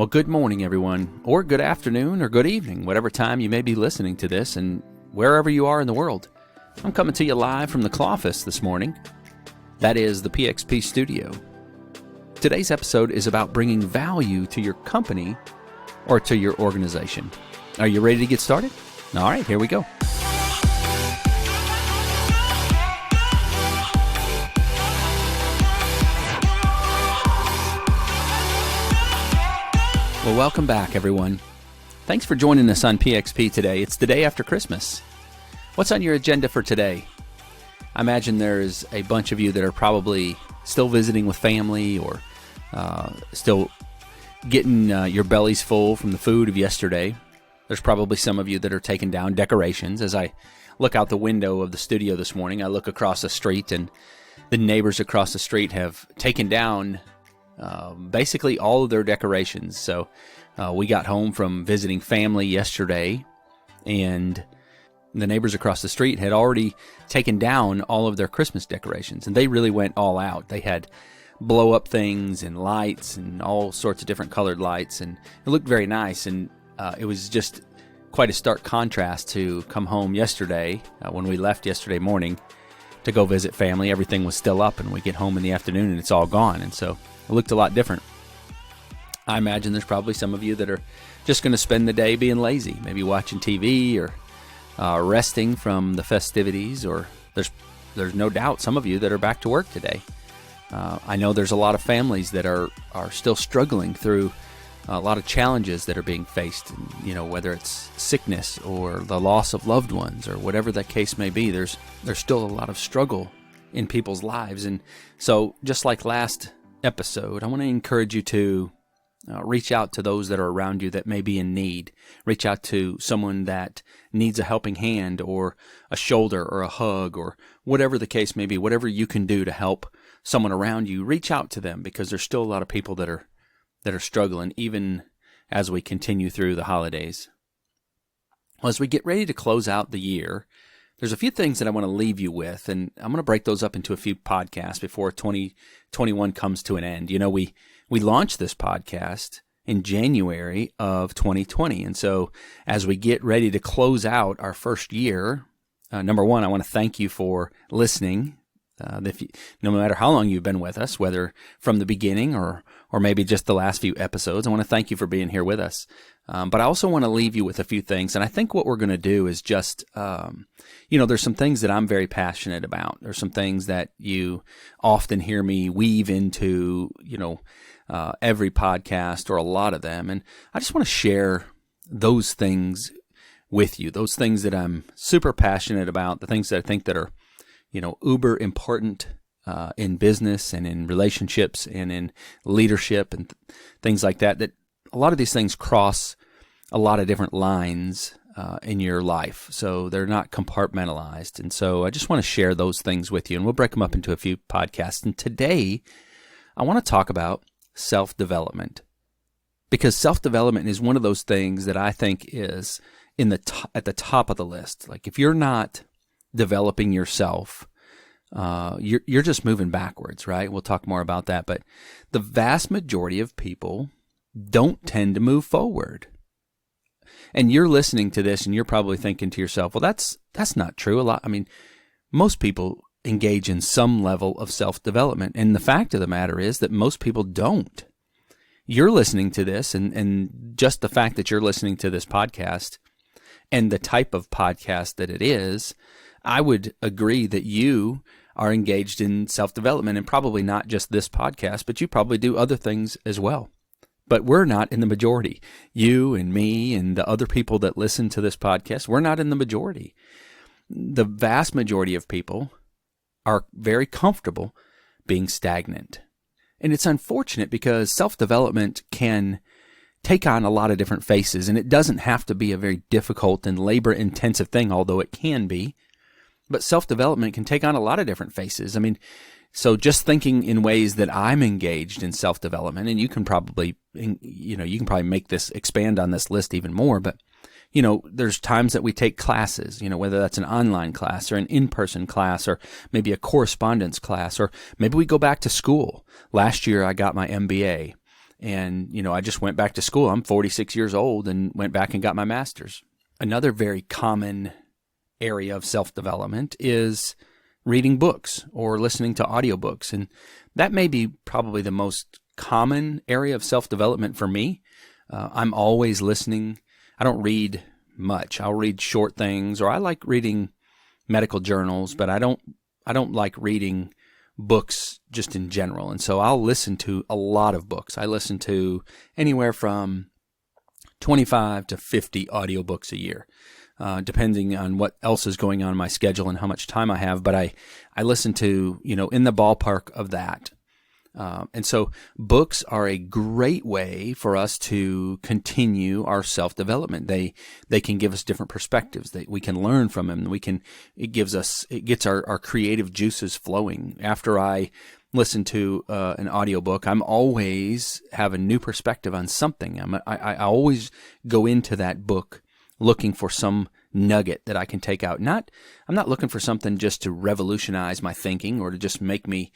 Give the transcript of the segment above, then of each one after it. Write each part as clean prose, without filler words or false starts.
Well, good morning, everyone, or good afternoon, or good evening, whatever time you may be listening to this, and wherever you are in the world. I'm coming to you live from the Clawfist this morning. That is the PXP studio. Today's episode is about bringing value to your company or to your organization. Are you ready to get started? All right, here we go. Well, welcome back, everyone. Thanks for joining us on PXP today. It's the day after Christmas. What's on your agenda for today? I imagine there's a bunch of you that are probably still visiting with family or still getting your bellies full from the food of yesterday. There's probably some of you that are taking down decorations. As I look out the window of the studio this morning, I look across the street, and the neighbors across the street have taken down basically all of their decorations. So we got home from visiting family yesterday, and the neighbors across the street had already taken down all of their Christmas decorations, and they really went all out. They had blow-up things and lights and all sorts of different colored lights, and it looked very nice, and it was just quite a stark contrast to come home yesterday when we left yesterday morning to go visit family. Everything was still up, and we get home in the afternoon, and it's all gone, and so it looked a lot different. I imagine there's probably some of you that are just going to spend the day being lazy, maybe watching TV or resting from the festivities, or there's no doubt some of you that are back to work today. I know there's a lot of families that are still struggling through a lot of challenges that are being faced, you know, whether it's sickness or the loss of loved ones or whatever that case may be. There's still a lot of struggle in people's lives, and so just like last episode, I want to encourage you to reach out to those that are around you that may be in need. Reach out to someone that needs a helping hand or a shoulder or a hug or whatever the case may be. Whatever you can do to help someone around you, reach out to them, because there's still a lot of people that are struggling even as we continue through the holidays. Well, as we get ready to close out the year, there's a few things that I want to leave you with, and I'm going to break those up into a few podcasts before 2021 comes to an end. You know, we launched this podcast in January of 2020, and so as we get ready to close out our first year, number one, I want to thank you for listening. No matter how long you've been with us, whether from the beginning or maybe just the last few episodes, I want to thank you for being here with us. But I also want to leave you with a few things. And I think what we're going to do is just, there's some things that I'm very passionate about. There's some things that you often hear me weave into, every podcast or a lot of them. And I just want to share those things with you, those things that I'm super passionate about, the things that I think that are uber important in business and in relationships and in leadership and things like that, that a lot of these things cross a lot of different lines in your life. So they're not compartmentalized. And so I just want to share those things with you, and we'll break them up into a few podcasts. And today I want to talk about self-development, because self-development is one of those things that I think is at the top of the list. Like, if you're not developing yourself, you're just moving backwards, right? We'll talk more about that, but the vast majority of people don't tend to move forward. And you're listening to this and you're probably thinking to yourself, well, that's not true. Most people engage in some level of self-development, and the fact of the matter is that most people don't. You're listening to this, and just the fact that you're listening to this podcast and the type of podcast that it is, I would agree that you are engaged in self-development, and probably not just this podcast, but you probably do other things as well. But we're not in the majority. You and me and the other people that listen to this podcast, we're not in the majority. The vast majority of people are very comfortable being stagnant. And it's unfortunate, because self-development can take on a lot of different faces, and it doesn't have to be a very difficult and labor-intensive thing, although it can be. But self-development can take on a lot of different faces. So just thinking in ways that I'm engaged in self-development, and you can probably make this, expand on this list even more, but there's times that we take classes, whether that's an online class or an in-person class, or maybe a correspondence class, or maybe we go back to school. Last year I got my MBA, And, I just went back to school. I'm 46 years old and went back and got my master's. Another very common area of self-development is reading books or listening to audiobooks. And that may be probably the most common area of self-development for me. I'm always listening. I don't read much. I'll read short things, or I like reading medical journals, but I don't like reading books just in general. And so I'll listen to a lot of books. I listen to anywhere from 25 to 50 audiobooks a year, depending on what else is going on in my schedule and how much time I have. But I listen to, in the ballpark of that. And so books are a great way for us to continue our self-development. They can give us different perspectives. We can learn from them. It gets our creative juices flowing. After I listen to an audiobook, I'm always have a new perspective on something. I always go into that book looking for some nugget that I can take out. I'm not looking for something just to revolutionize my thinking or to just make me,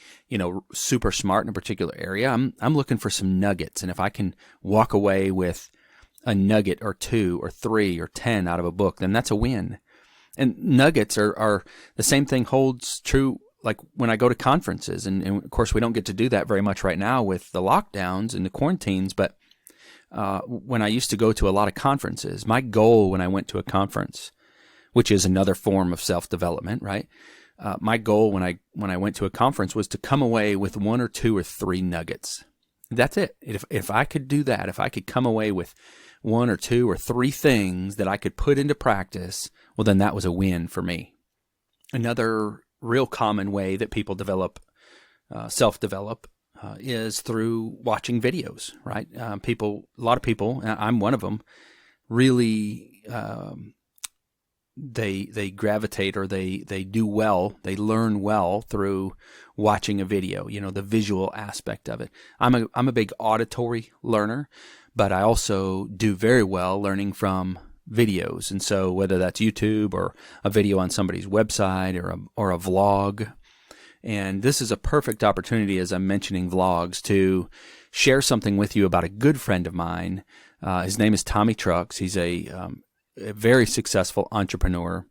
super smart in a particular area. I'm looking for some nuggets. And if I can walk away with a nugget or 2 or 3 or 10 out of a book, then that's a win. And nuggets are the same thing holds true like when I go to conferences. And of course, we don't get to do that very much right now with the lockdowns and the quarantines, but when I used to go to a lot of conferences, my goal when I went to a conference, which is another form of self-development, right? My goal when I went to a conference was to come away with 1 or 2 or 3 nuggets. That's it. If I could do that, if I could come away with 1 or 2 or 3 things that I could put into practice, well, then that was a win for me. Another real common way that people self-develop, is through watching videos, right? A lot of people, I'm one of them, really they gravitate or they do well, they learn well through watching a video, the visual aspect of it. I'm a big auditory learner, but I also do very well learning from videos. And so whether that's YouTube or a video on somebody's website or a vlog. And this is a perfect opportunity, as I'm mentioning vlogs, to share something with you about a good friend of mine. His name is Tommy Trucks. He's a very successful entrepreneur,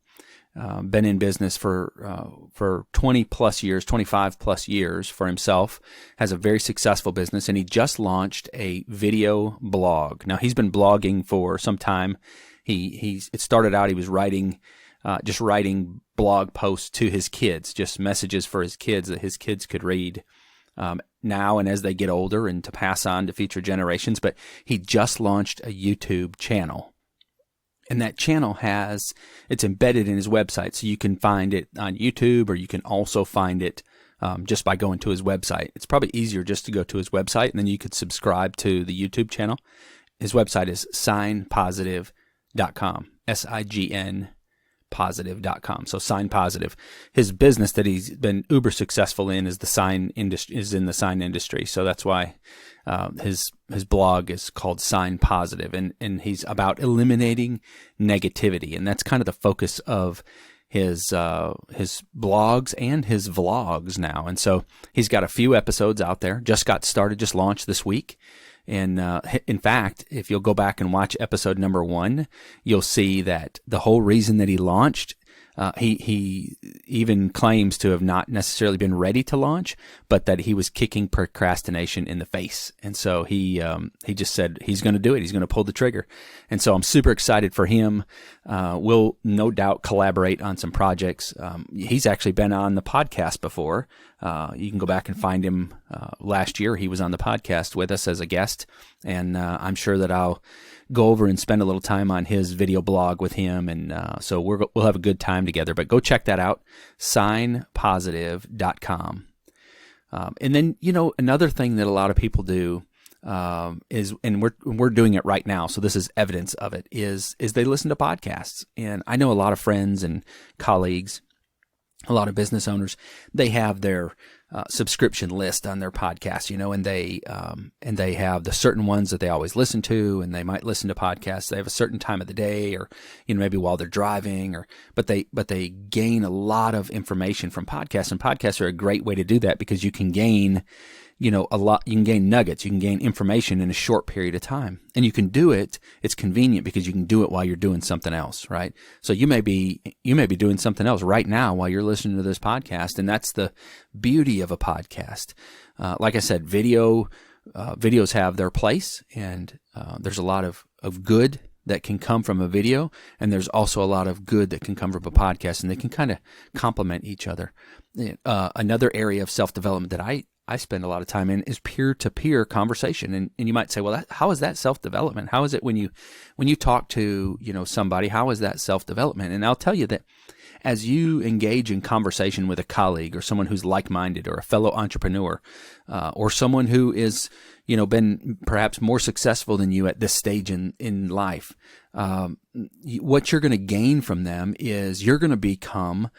been in business for 20 plus years, 25 plus years for himself, has a very successful business, and he just launched a video blog. Now, he's been blogging for some time. It started out, he was writing blog posts to his kids, just messages for his kids that his kids could read now and as they get older and to pass on to future generations. But he just launched a YouTube channel. And that channel it's embedded in his website. So you can find it on YouTube, or you can also find it just by going to his website. It's probably easier just to go to his website, and then you could subscribe to the YouTube channel. His website is signpositive.com, SIGN positive.com. So Sign Positive. His business that he's been uber successful in is in the sign industry. So that's why his blog is called Sign Positive, and he's about eliminating negativity, and that's kind of the focus of his blogs and his vlogs now. And so he's got a few episodes out there. Just got started, just launched this week. And in fact, if you'll go back and watch episode number 1, you'll see that the whole reason that he launched, he even claims to have not necessarily been ready to launch, but that he was kicking procrastination in the face. And so he just said he's going to do it. He's going to pull the trigger. And so I'm super excited for him. We'll no doubt collaborate on some projects. He's actually been on the podcast before. You can go back and find him. Last year, he was on the podcast with us as a guest, and I'm sure that I'll go over and spend a little time on his video blog with him, and so we'll have a good time together. But go check that out, signpositive.com. And then, another thing that a lot of people do is, and we're doing it right now, so this is evidence of it, is they listen to podcasts. And I know a lot of friends and colleagues, a lot of business owners, they have their subscription list on their podcast, and they have the certain ones that they always listen to, and they might listen to podcasts. They have a certain time of the day, or maybe while they're driving, but they gain a lot of information from podcasts, and podcasts are a great way to do that because you can gain a lot. You can gain nuggets. You can gain information in a short period of time, and you can do it. It's convenient because you can do it while you're doing something else, right? So you may be doing something else right now while you're listening to this podcast, and that's the beauty of a podcast. Like I said, videos have their place, and there's a lot of good that can come from a video, and there's also a lot of good that can come from a podcast, and they can kind of complement each other. Another area of self-development that I spend a lot of time in is peer-to-peer conversation, and you might say, well, how is that self-development? How is it when you talk to somebody? How is that self-development? And I'll tell you that as you engage in conversation with a colleague or someone who's like-minded or a fellow entrepreneur or someone who is been perhaps more successful than you at this stage in life, what you're going to gain from them is you're going to become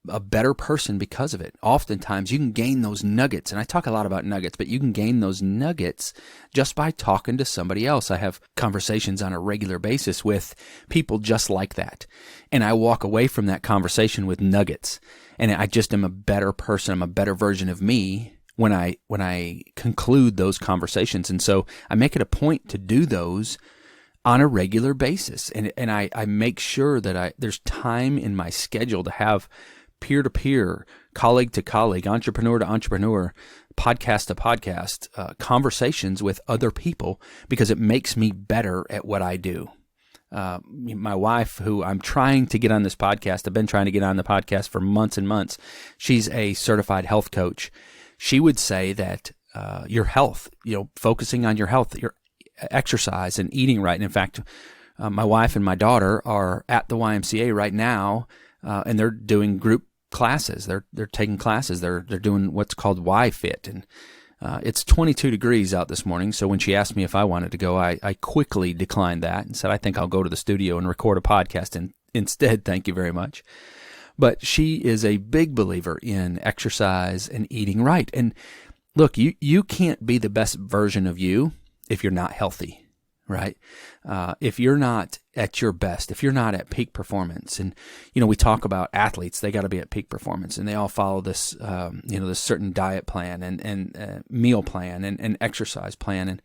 a better person because of it. Oftentimes you can gain those nuggets, and I talk a lot about nuggets, but you can gain those nuggets just by talking to somebody else. I have conversations on a regular basis with people just like that, and I walk away from that conversation with nuggets, and I just am a better person. I'm a better version of me when I conclude those conversations. And so I make it a point to do those on a regular basis, and I make sure that there's time in my schedule to have peer-to-peer, colleague-to-colleague, entrepreneur-to-entrepreneur, podcast-to-podcast conversations with other people, because it makes me better at what I do. My wife, who I'm trying to get on this podcast, I've been trying to get on the podcast for months and months. She's a certified health coach. She would say that your health, focusing on your health, your exercise and eating right. And in fact, my wife and my daughter are at the YMCA right now, and they're doing group classes. They're taking classes. They're doing what's called Y-Fit, and it's 22 degrees out this morning. So when she asked me if I wanted to go, I quickly declined that and said, I think I'll go to the studio and record a podcast instead. Thank you very much. But she is a big believer in exercise and eating right. And look, you can't be the best version of you if you're not healthy, right? If you're not at your best, if you're not at peak performance, and we talk about athletes, they got to be at peak performance, and they all follow this, this certain diet plan and meal plan and exercise plan. And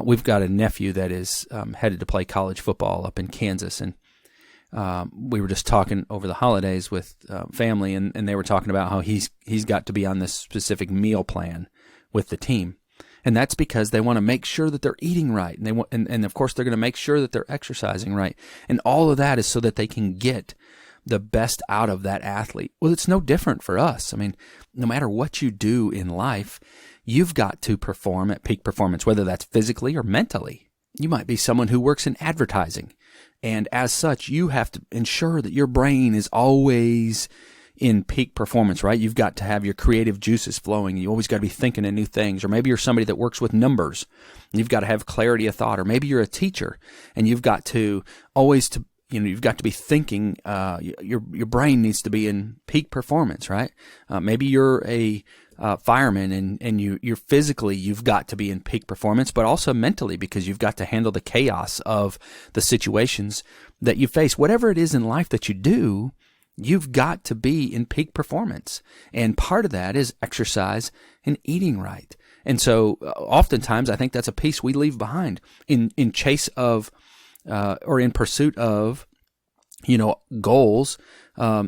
we've got a nephew that is headed to play college football up in Kansas, and we were just talking over the holidays with family, and they were talking about how he's got to be on this specific meal plan with the team. And that's because they want to make sure that they're eating right, and and of course they're going to make sure that they're exercising right, and all of that is so that they can get the best out of that athlete. Well, it's no different for us. I mean, no matter what you do in life, you've got to perform at peak performance, whether that's physically or mentally. You might be someone who works in advertising, and as such, you have to ensure that your brain is always in peak performance, right? You've got to have your creative juices flowing. You always got to be thinking of new things. Or maybe you're somebody that works with numbers, and you've got to have clarity of thought. Or maybe you're a teacher, and you've got to always you've got to be thinking. Your brain needs to be in peak performance, right? Maybe you're a fireman, and you're physically, you've got to be in peak performance, but also mentally, because you've got to handle the chaos of the situations that you face. Whatever it is in life that you do, you've got to be in peak performance. And part of that is exercise and eating right. And so oftentimes I think that's a piece we leave behind in chase of or in pursuit of goals,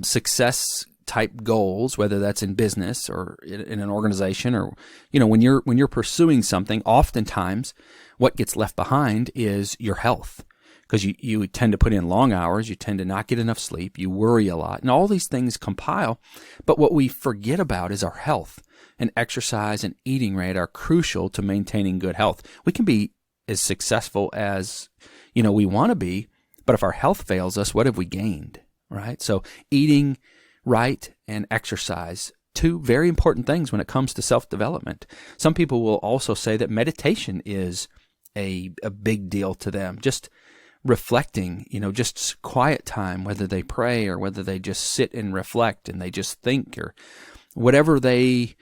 success type goals, whether that's in business or in an organization, or when you're pursuing something, oftentimes what gets left behind is your health. Because you tend to put in long hours, you tend to not get enough sleep, you worry a lot, and all these things compile. But what we forget about is our health. And exercise and eating right are crucial to maintaining good health. We can be as successful as we want to be, but if our health fails us, what have we gained, right? So eating right and exercise, two very important things when it comes to self-development. Some people will also say that meditation is a big deal to them. Just reflecting, just quiet time, whether they pray or whether they just sit and reflect and they just think, or whatever they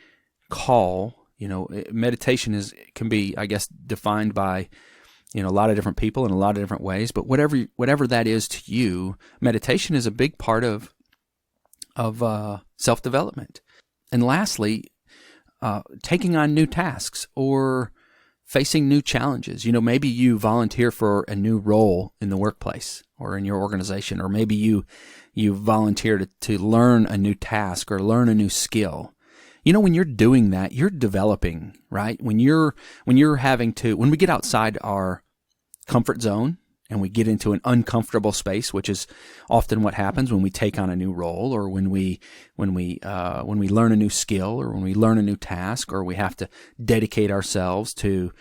call, meditation can be, I guess, defined by, a lot of different people in a lot of different ways, but whatever that is to you, meditation is a big part of self-development. And lastly, taking on new tasks or facing new challenges. Maybe you volunteer for a new role in the workplace or in your organization, or maybe you volunteer to learn a new task or learn a new skill. When you're doing that, you're developing, right? When we get outside our comfort zone and we get into an uncomfortable space, which is often what happens when we take on a new role, or when we learn a new skill, or when we learn a new task, or we have to dedicate ourselves to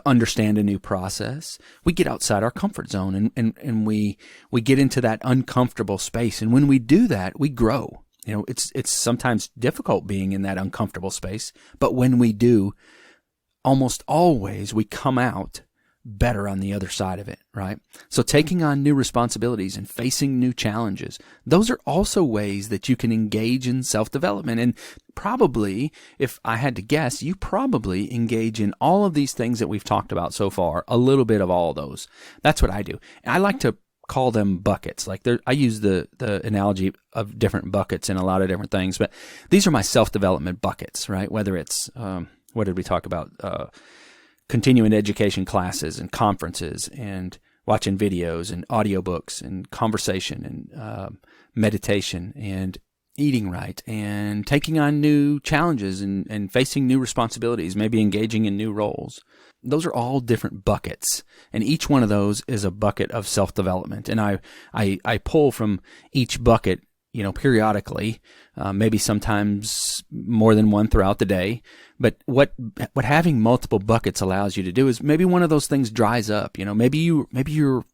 understand a new process. We get outside our comfort zone and we get into that uncomfortable space. And when we do that, we grow. It's sometimes difficult being in that uncomfortable space, but when we do, almost always we come out better on the other side of it, right? So taking on new responsibilities and facing new challenges, those are also ways that you can engage in self-development. And probably, if I had to guess, you probably engage in all of these things that we've talked about so far, a little bit of all of those. That's what I do. I like to call them buckets. I use the analogy of different buckets in a lot of different things, but these are my self-development buckets, right? Whether it's, what did we talk about? Continuing education classes and conferences and watching videos and audiobooks and conversation and meditation and eating right and taking on new challenges and facing new responsibilities, maybe engaging in new roles. Those are all different buckets, and each one of those is a bucket of self-development. And I pull from each bucket, periodically, maybe sometimes more than one throughout the day. But what having multiple buckets allows you to do is maybe one of those things dries up. Maybe you're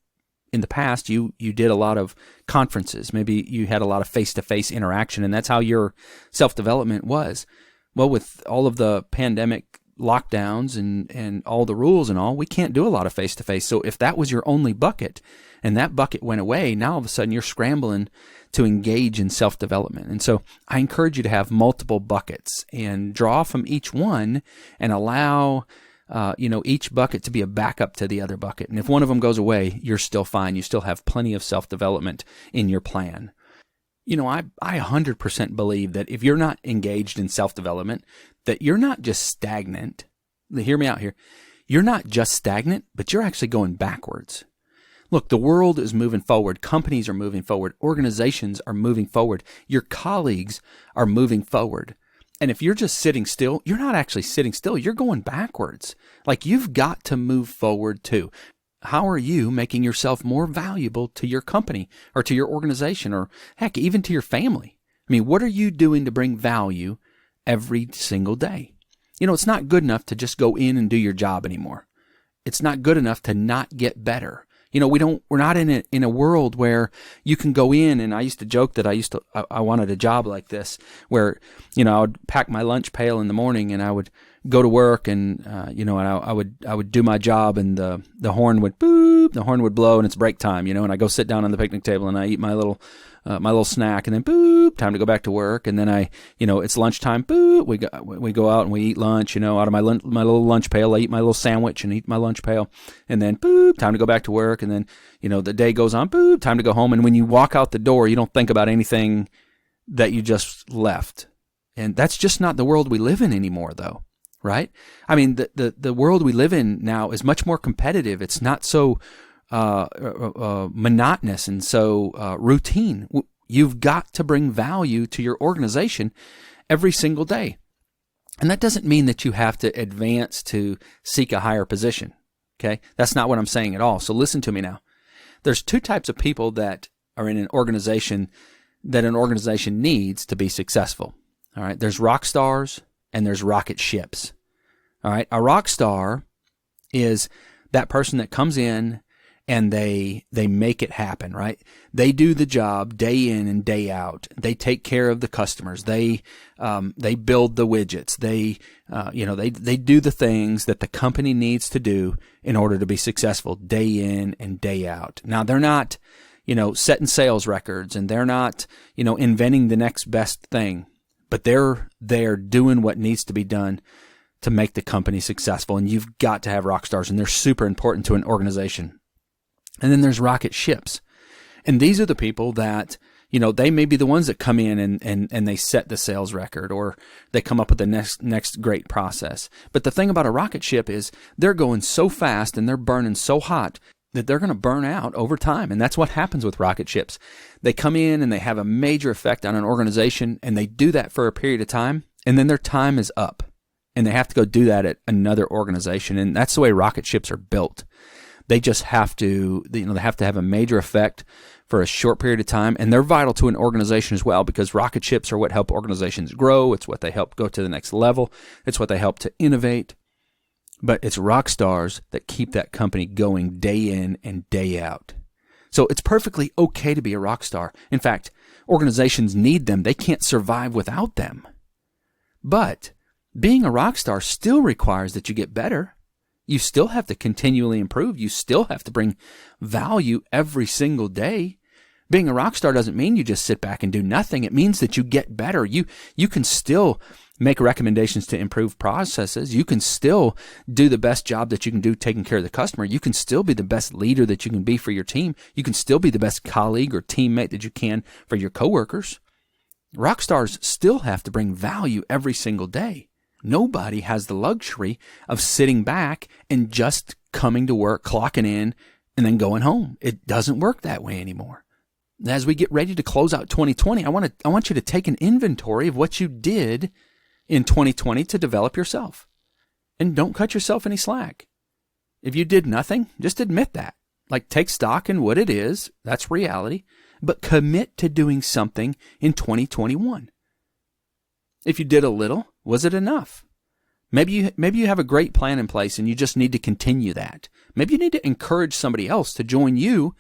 in the past you did a lot of conferences. Maybe you had a lot of face-to-face interaction, and that's how your self-development was. Well, with all of the pandemic lockdowns and all the rules and all, we can't do a lot of face-to-face. So if that was your only bucket and that bucket went away, now all of a sudden you're scrambling to engage in self-development. And so I encourage you to have multiple buckets and draw from each one and allow each bucket to be a backup to the other bucket. And if one of them goes away, you're still fine. You still have plenty of self-development in your plan. I 100% believe that if you're not engaged in self-development, that you're not just stagnant. Hear me out here. You're not just stagnant, but you're actually going backwards. Look, the world is moving forward. Companies are moving forward. Organizations are moving forward. Your colleagues are moving forward. And if you're just sitting still, you're not actually sitting still. You're going backwards. You've got to move forward too. How are you making yourself more valuable to your company or to your organization, or heck, even to your family? What are you doing to bring value every single day? It's not good enough to just go in and do your job anymore. It's not good enough to not get better. We're not in a world where you can go in, and I used to joke that I wanted a job like this where, I would pack my lunch pail in the morning and I would go to work and, I would do my job, and the horn would boop, the horn would blow, and it's break time, and I go sit down on the picnic table and I eat my little snack, and then boop, time to go back to work. And then it's lunchtime, boop, we go out and we eat lunch, out of my little lunch pail. I eat my little sandwich and eat my lunch pail, and then boop, time to go back to work. And then, the day goes on, boop, time to go home. And when you walk out the door, you don't think about anything that you just left. And that's just not the world we live in anymore, though. Right? The world we live in now is much more competitive. It's not so monotonous and so routine. You've got to bring value to your organization every single day. And that doesn't mean that you have to advance to seek a higher position. Okay? That's not what I'm saying at all. So listen to me now. There's two types of people that are in an organization that an organization needs to be successful. All right? There's rock stars and there's rocket ships. All right? A rock star is that person that comes in and they make it happen, right? They do the job day in and day out. They take care of the customers. They build the widgets. They do the things that the company needs to do in order to be successful day in and day out. Now, they're not, setting sales records, and they're not, inventing the next best thing, but they're doing what needs to be done to make the company successful. And you've got to have rock stars, and they're super important to an organization. And then there's rocket ships. And these are the people that, They may be the ones that come in and they set the sales record, or they come up with the next great process. But the thing about a rocket ship is they're going so fast and they're burning so hot that they're going to burn out over time. And that's what happens with rocket ships. They come in and they have a major effect on an organization, and they do that for a period of time, and then their time is up. And they have to go do that at another organization. And that's the way rocket ships are built. They just have to, they have to have a major effect for a short period of time. And they're vital to an organization as well, because rocket ships are what help organizations grow. It's what they help go to the next level. It's what they help to innovate. But it's rock stars that keep that company going day in and day out. So it's perfectly okay to be a rock star. In fact, organizations need them. They can't survive without them. But being a rock star still requires that you get better. You still have to continually improve. You still have to bring value every single day. Being a rock star doesn't mean you just sit back and do nothing. It means that you get better. You can still make recommendations to improve processes. You can still do the best job that you can do taking care of the customer. You can still be the best leader that you can be for your team. You can still be the best colleague or teammate that you can for your coworkers. Rock stars still have to bring value every single day. Nobody has the luxury of sitting back and just coming to work, clocking in, and then going home. It doesn't work that way anymore. As we get ready to close out 2020, I want you to take an inventory of what you did in 2020 to develop yourself. And don't cut yourself any slack. If you did nothing, just admit that. Like, take stock in what it is. That's reality. But commit to doing something in 2021. If you did a little, was it enough? Maybe you have a great plan in place and you just need to continue that. Maybe you need to encourage somebody else to join you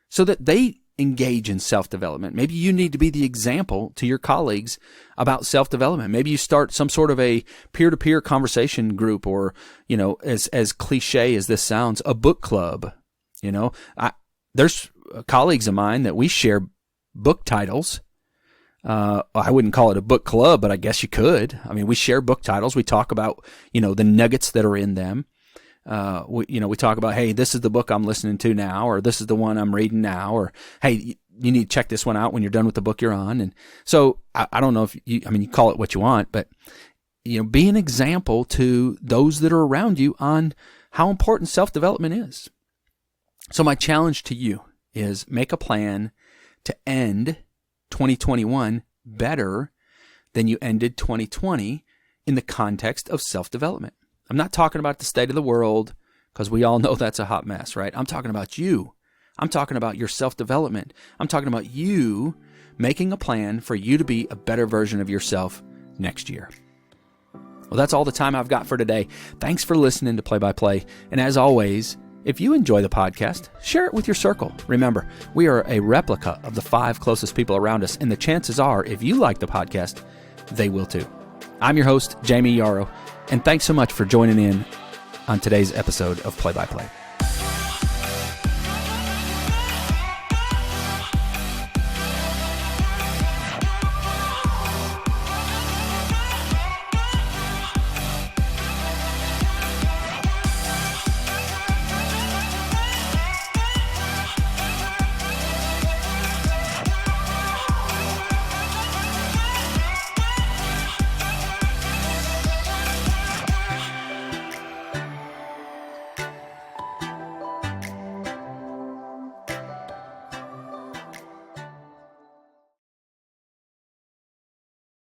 so that they engage in self-development. Maybe you need to be the example to your colleagues about self-development. Maybe you start some sort of a peer-to-peer conversation group, or, as cliche as this sounds, a book club. There's colleagues of mine that we share book titles. I wouldn't call it a book club, but I guess you could. I mean, we share book titles. We talk about, the nuggets that are in them. We talk about, hey, this is the book I'm listening to now, or this is the one I'm reading now, or hey, you need to check this one out when you're done with the book you're on. And so I don't know if you call it what you want, but be an example to those that are around you on how important self-development is. So my challenge to you is make a plan to end 2021 better than you ended 2020 in the context of self-development. I'm not talking about the state of the world, because we all know that's a hot mess, right? I'm talking about you. I'm talking about your self-development. I'm talking about you making a plan for you to be a better version of yourself next year. Well, that's all the time I've got for today. Thanks for listening to Play by Play. And as always, if you enjoy the podcast, share it with your circle. Remember, we are a replica of the 5 closest people around us, and the chances are, if you like the podcast, they will too. I'm your host, Jamie Yarrow, and thanks so much for joining in on today's episode of Play by Play.